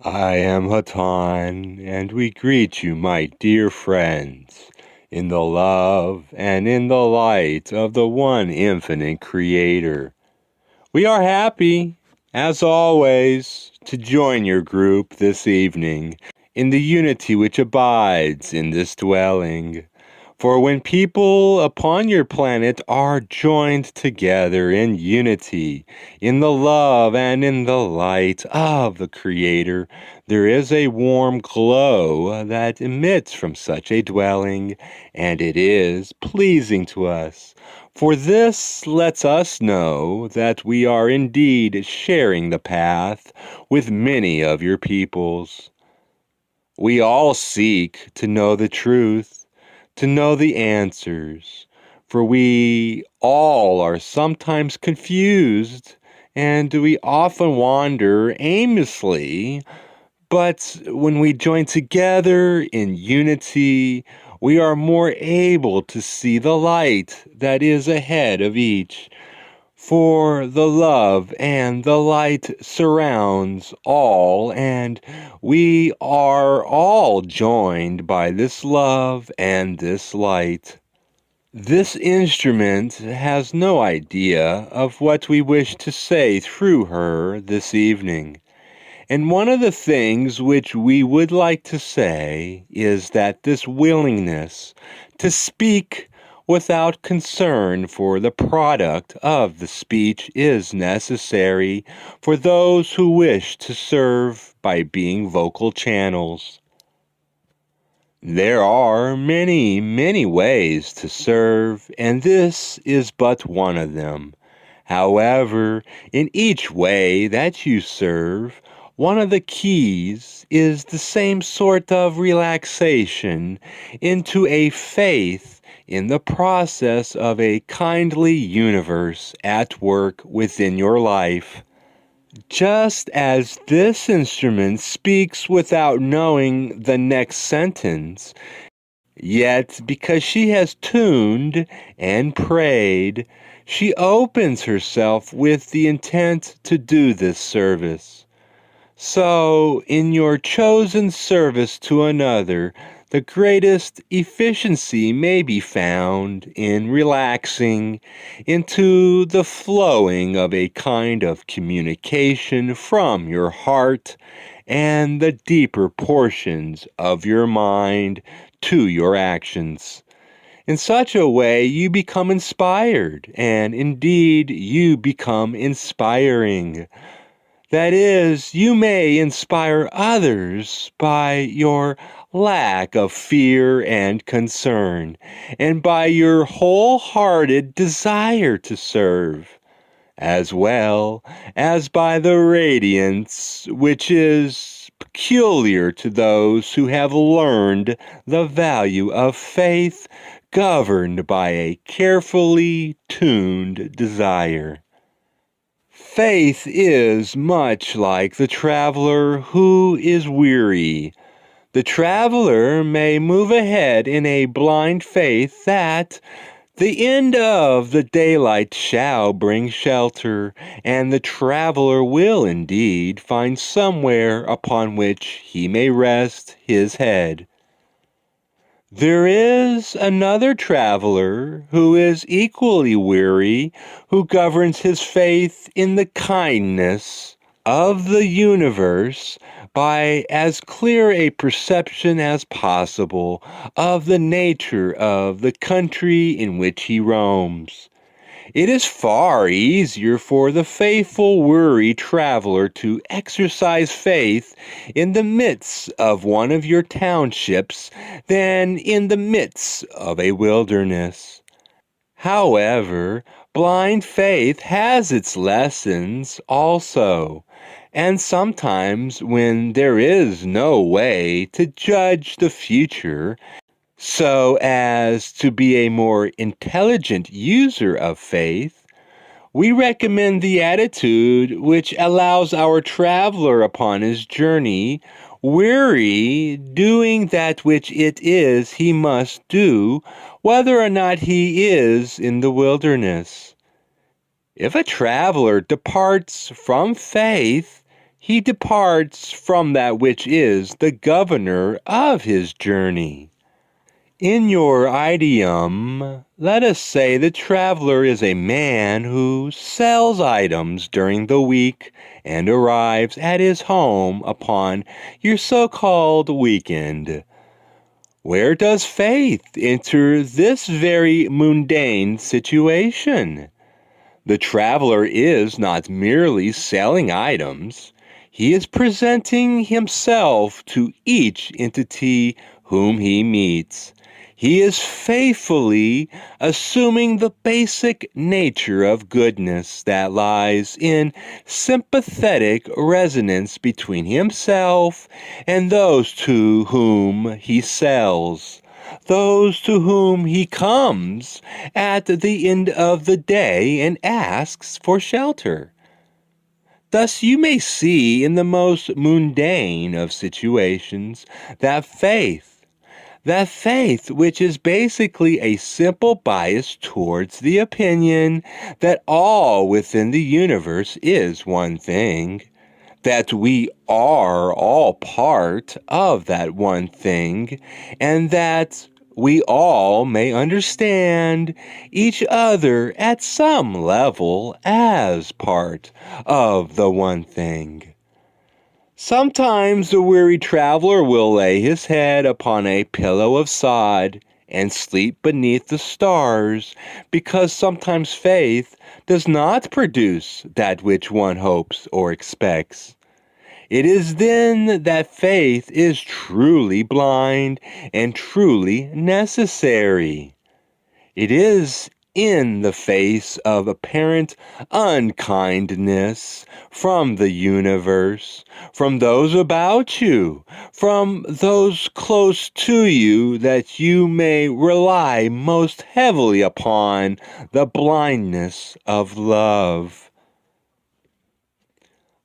I am Hatonn, and we greet you, my dear friends, in the love and in the light of the one infinite Creator. We are happy, as always, to join your group this evening in the unity which abides in this dwelling. For when people upon your planet are joined together in unity, in the love and in the light of the Creator, there is a warm glow that emits from such a dwelling, and it is pleasing to us. For this lets us know that we are indeed sharing the path with many of your peoples. We all seek to know the truth, to know the answers, for we all are sometimes confused and we often wander aimlessly, but when we join together in unity, we are more able to see the light that is ahead of each. For the love and the light surrounds all, and we are all joined by this love and this light. This instrument has no idea of what we wish to say through her this evening. And one of the things which we would like to say is that this willingness to speak without concern for the product of the speech is necessary for those who wish to serve by being vocal channels. There are many, many ways to serve, and this is but one of them. However, in each way that you serve, one of the keys is the same sort of relaxation into a faith in the process of a kindly universe at work within your life. Just as this instrument speaks without knowing the next sentence, yet because she has tuned and prayed, she opens herself with the intent to do this service. So, in your chosen service to another, the greatest efficiency may be found in relaxing into the flowing of a kind of communication from your heart and the deeper portions of your mind to your actions. In such a way, you become inspired, and indeed, you become inspiring. That is, you may inspire others by your lack of fear and concern, and by your wholehearted desire to serve, as well as by the radiance which is peculiar to those who have learned the value of faith governed by a carefully tuned desire. Faith is much like the traveler who is weary. The traveler may move ahead in a blind faith that the end of the daylight shall bring shelter, and the traveler will indeed find somewhere upon which he may rest his head. There is another traveler who is equally weary, who governs his faith in the kindness of the universe by as clear a perception as possible of the nature of the country in which he roams. It is far easier for the faithful weary traveler to exercise faith in the midst of one of your townships than in the midst of a wilderness. However, blind faith has its lessons also, and sometimes when there is no way to judge the future, so as to be a more intelligent user of faith, we recommend the attitude which allows our traveler upon his journey, weary, doing that which it is he must do, whether or not he is in the wilderness. If a traveler departs from faith, he departs from that which is the governor of his journey. In your idiom, let us say the traveler is a man who sells items during the week and arrives at his home upon your so-called weekend. Where does faith enter this very mundane situation? The traveler is not merely selling items. He is presenting himself to each entity whom he meets. He is faithfully assuming the basic nature of goodness that lies in sympathetic resonance between himself and those to whom he sells, those to whom he comes at the end of the day and asks for shelter. Thus you may see in the most mundane of situations that faith which is basically a simple bias towards the opinion that all within the universe is one thing, that we are all part of that one thing, and that we all may understand each other at some level as part of the one thing. Sometimes the weary traveler will lay his head upon a pillow of sod and sleep beneath the stars, because sometimes faith does not produce that which one hopes or expects. It is then that faith is truly blind and truly necessary. It is in the face of apparent unkindness from the universe, from those about you, from those close to you, that you may rely most heavily upon the blindness of love.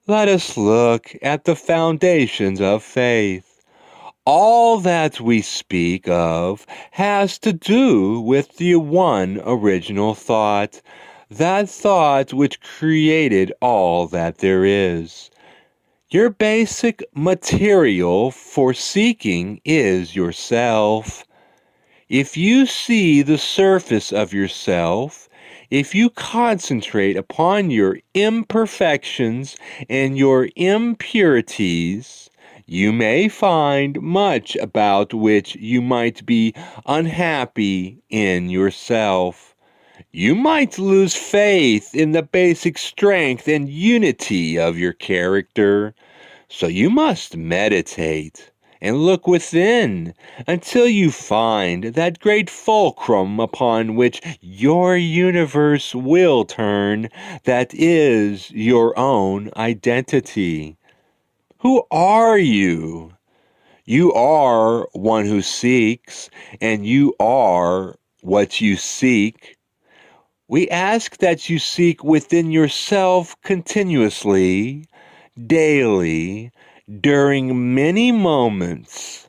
Let us look at the foundations of faith. All that we speak of has to do with the one original thought, that thought which created all that there is. Your basic material for seeking is yourself. If you see the surface of yourself, if you concentrate upon your imperfections and your impurities, you may find much about which you might be unhappy in yourself. You might lose faith in the basic strength and unity of your character. So you must meditate and look within until you find that great fulcrum upon which your universe will turn, that is your own identity. Who are you? You are one who seeks, and you are what you seek. We ask that you seek within yourself continuously, daily, during many moments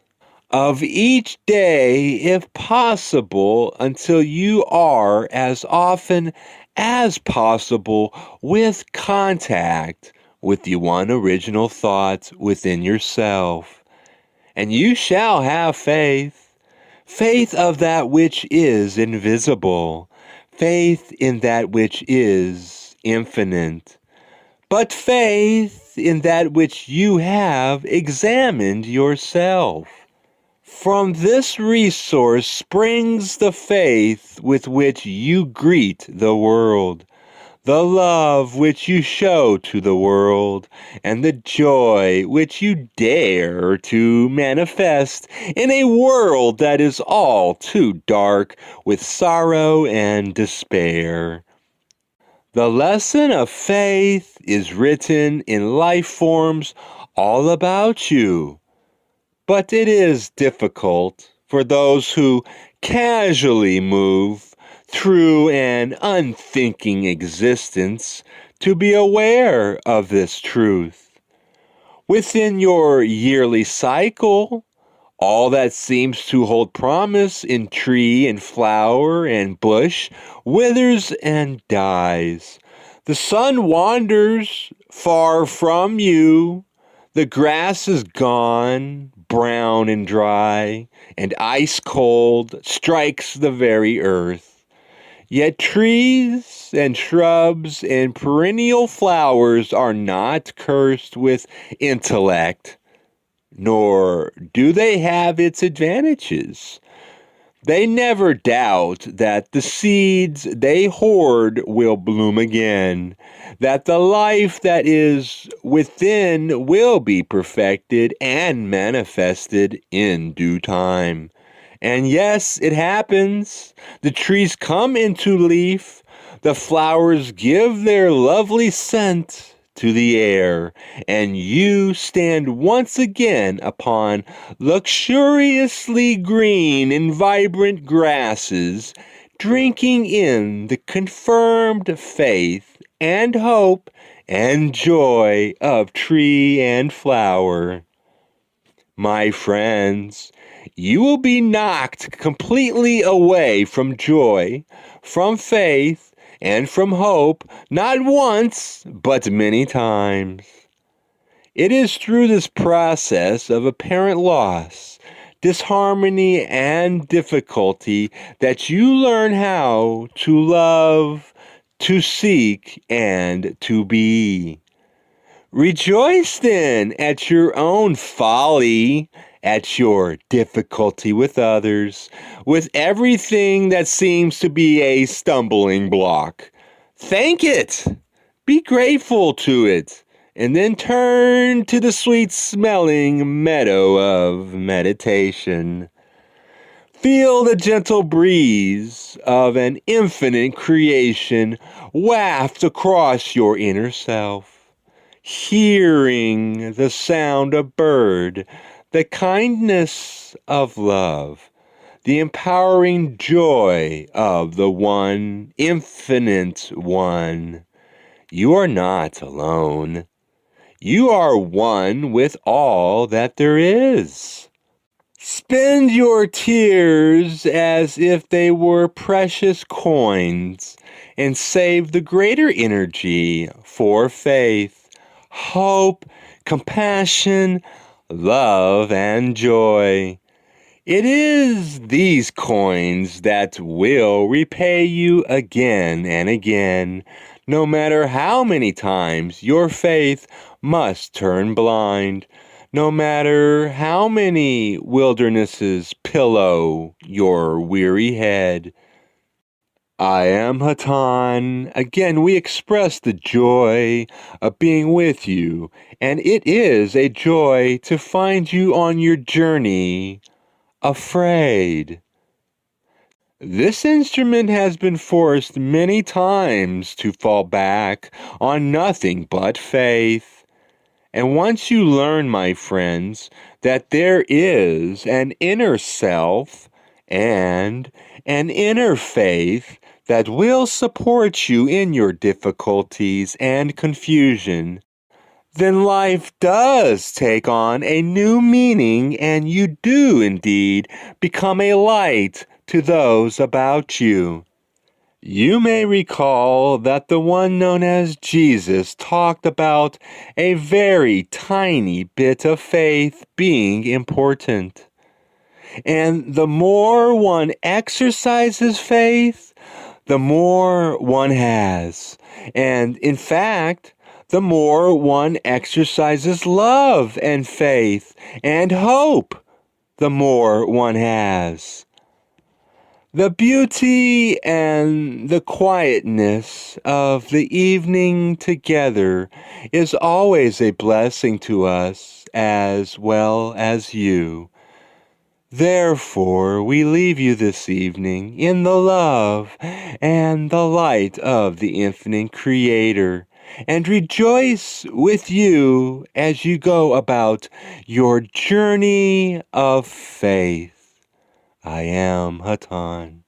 of each day, if possible, until you are as often as possible with contact with the one original thought within yourself. And you shall have faith, faith of that which is invisible, faith in that which is infinite, but faith in that which you have examined yourself. From this resource springs the faith with which you greet the world, the love which you show to the world, and the joy which you dare to manifest in a world that is all too dark with sorrow and despair. The lesson of faith is written in life forms all about you, but it is difficult for those who casually move through an unthinking existence to be aware of this truth. Within your yearly cycle, all that seems to hold promise in tree and flower and bush withers and dies. The sun wanders Far from you, the grass is gone, brown and dry, and ice cold strikes the very earth. Yet trees and shrubs and perennial flowers are not cursed with intellect, nor do they have its advantages. They never doubt that the seeds they hoard will bloom again, that the life that is within will be perfected and manifested in due time. And yes, it happens. The trees come into leaf, the flowers give their lovely scent to the air, and you stand once again upon luxuriously green and vibrant grasses, drinking in the confirmed faith and hope and joy of tree and flower. My friends, you will be knocked completely away from joy, from faith, and from hope, not once, but many times. It is through this process of apparent loss, disharmony, and difficulty that you learn how to love, to seek, and to be. Rejoice then at your own folly, at your difficulty with others, with everything that seems to be a stumbling block. Thank it, be grateful to it, and then turn to the sweet-smelling meadow of meditation. Feel the gentle breeze of an infinite creation waft across your inner self. Hearing the sound of bird, the kindness of love, the empowering joy of the one, infinite one. You are not alone. You are one with all that there is. Spend your tears as if they were precious coins, and save the greater energy for faith, hope, compassion, love, and joy. It is these coins that will repay you again and again, no matter how many times your faith must turn blind, no matter how many wildernesses pillow your weary head. I am Hatonn. Again, we express the joy of being with you, and it is a joy to find you on your journey afraid. This instrument has been forced many times to fall back on nothing but faith. And once you learn, my friends, that there is an inner self and an inner faith that will support you in your difficulties and confusion, then life does take on a new meaning, and you do indeed become a light to those about you. You may recall that the one known as Jesus talked about a very tiny bit of faith being important. And the more one exercises faith, the more one has. And in fact, the more one exercises love and faith and hope, the more one has. The beauty and the quietness of the evening together is always a blessing to us as well as you. Therefore, we leave you this evening in the love and the light of the infinite Creator, and rejoice with you as you go about your journey of faith. I am Hatonn.